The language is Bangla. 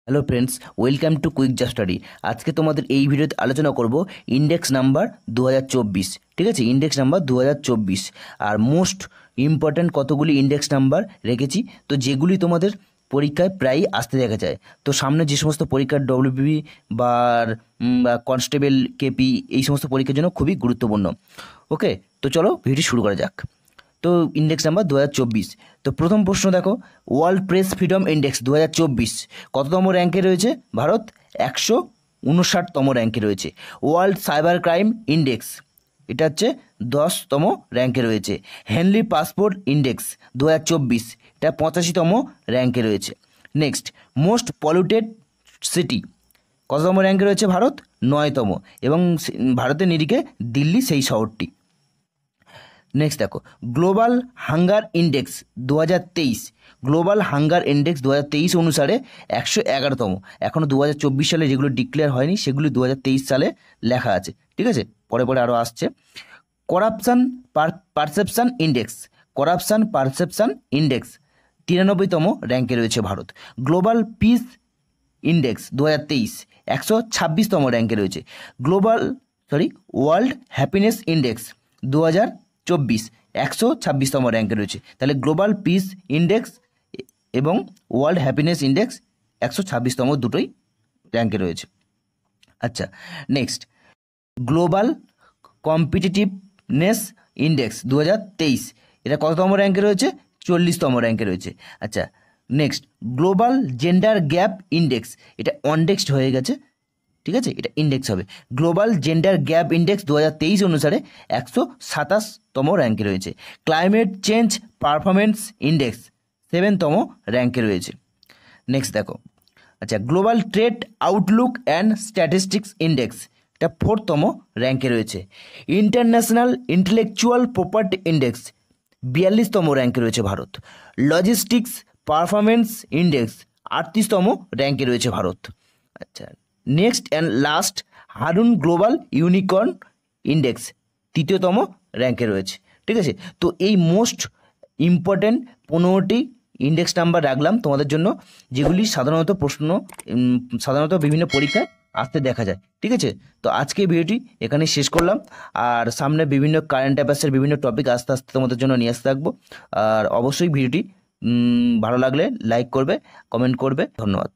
Hello friends, welcome to quick just study. আজকে তোমাদের এই ভিডিওতে আলোচনা করব ইন্ডেক্স নাম্বার 2024। ঠিক আছে, ইন্ডেক্স নাম্বার 2024 আর মোস্ট ইম্পর্ট্যান্ট কতগুলি ইন্ডেক্স নাম্বার রেখেছি, তো যেগুলি তোমাদের পরীক্ষায় প্রায়ই আসতে দেখা যায়। তো সামনে যে সমস্ত পরীক্ষার ডব্লিউবি বা কনস্টেবল কেপি এই সমস্ত পরীক্ষার জন্য খুবই গুরুত্বপূর্ণ। ওকে, তো চলো ভিডিও শুরু করা যাক। তো ইন্ডেক্স নাম্বার 2024। তো প্রথম প্রশ্ন দেখো, ওয়ার্ল্ড প্রেস ফ্রিডম ইন্ডেক্স 2024 কততম র্যাঙ্কে রয়েছে? ভারত 159তম র্যাঙ্কে রয়েছে। ওয়ার্ল্ড সাইবার ক্রাইম ইন্ডেক্স, এটা হচ্ছে 10তম র্যাঙ্কে রয়েছে। হেনলি পাসপোর্ট ইন্ডেক্স 2024, এটা 85তম র্যাঙ্কে রয়েছে। নেক্সট, মোস্ট পলিউটেড সিটি কততম র্যাঙ্কে রয়েছে? ভারত 9তম, এবং ভারতের নিরিখে দিল্লি সেই শহরটি। নেক্সট দেখো, global hunger index 2023, global hunger index 2023 অনুসারে 111তম। এখনও 2024 সালে যেগুলো ডিক্লেয়ার হয়নি সেগুলি 2023 সালে লেখা আছে। ঠিক আছে, পরে পরে আরও আসছে। Corruption perception index, corruption perception index 93তম র্যাঙ্কে রয়েছে ভারত। গ্লোবাল পিস ইন্ডেক্স 2023 126তম র্যাঙ্কে রয়েছে। ওয়ার্ল্ড হ্যাপিনেস ইন্ডেক্স 2024 126তম র্যাঙ্কে রয়েছে। তাহলে গ্লোবাল পিস ইন্ডেক্স এবং ওয়ার্ল্ড হ্যাপিনেস ইন্ডেক্স 126তম দুটোই র্যাঙ্কে রয়েছে। আচ্ছা, নেক্সট, গ্লোবাল কম্পিটিটিভনেস ইন্ডেক্স 2023, এটা কততম র্যাঙ্কে রয়েছে? 40তম র্যাঙ্কে রয়েছে। আচ্ছা, next, global gender gap index, এটা অনডেক্সড হয়ে গেছে। ঠিক আছে, এটা ইন্ডেক্স হবে। গ্লোবাল জেন্ডার গ্যাপ ইন্ডেক্স 2023 অনুসারে 127তম র্যাঙ্কে রয়েছে। ক্লাইমেট চেঞ্জ পারফরমেন্স ইন্ডেক্স 7তম র্যাঙ্কে রয়েছে। নেক্সট দেখো, আচ্ছা, global trade outlook and statistics index, এটা 4তম র্যাঙ্কে রয়েছে। ইন্টারন্যাশনাল ইন্টেলেকচুয়াল প্রপার্টি ইন্ডেক্স 42তম র্যাঙ্কে রয়েছে ভারত। লজিস্টিক্স পারফরমেন্স ইন্ডেক্স 38তম র্যাঙ্কে রয়েছে ভারত। আচ্ছা, next and last, Hurun global unicorn index 3তম র্যাঙ্কে রয়েছে। ঠিক আছে, তো এই মোস্ট ইম্পর্ট্যান্ট 15টি ইন্ডেক্স নাম্বার রাখলাম তোমাদের জন্য, যেগুলি সাধারণত বিভিন্ন পরীক্ষায় আসতে দেখা যায়। ঠিক আছে, তো আজকে ভিডিওটি এখানে শেষ করলাম, আর সামনে বিভিন্ন কারেন্ট অ্যাফেয়ার্সের বিভিন্ন টপিক আস্তে আস্তে তোমাদের জন্য নিয়ে আসতে থাকবো। আর অবশ্যই ভিডিওটি ভালো লাগলে লাইক করবে, কমেন্ট করবে। ধন্যবাদ।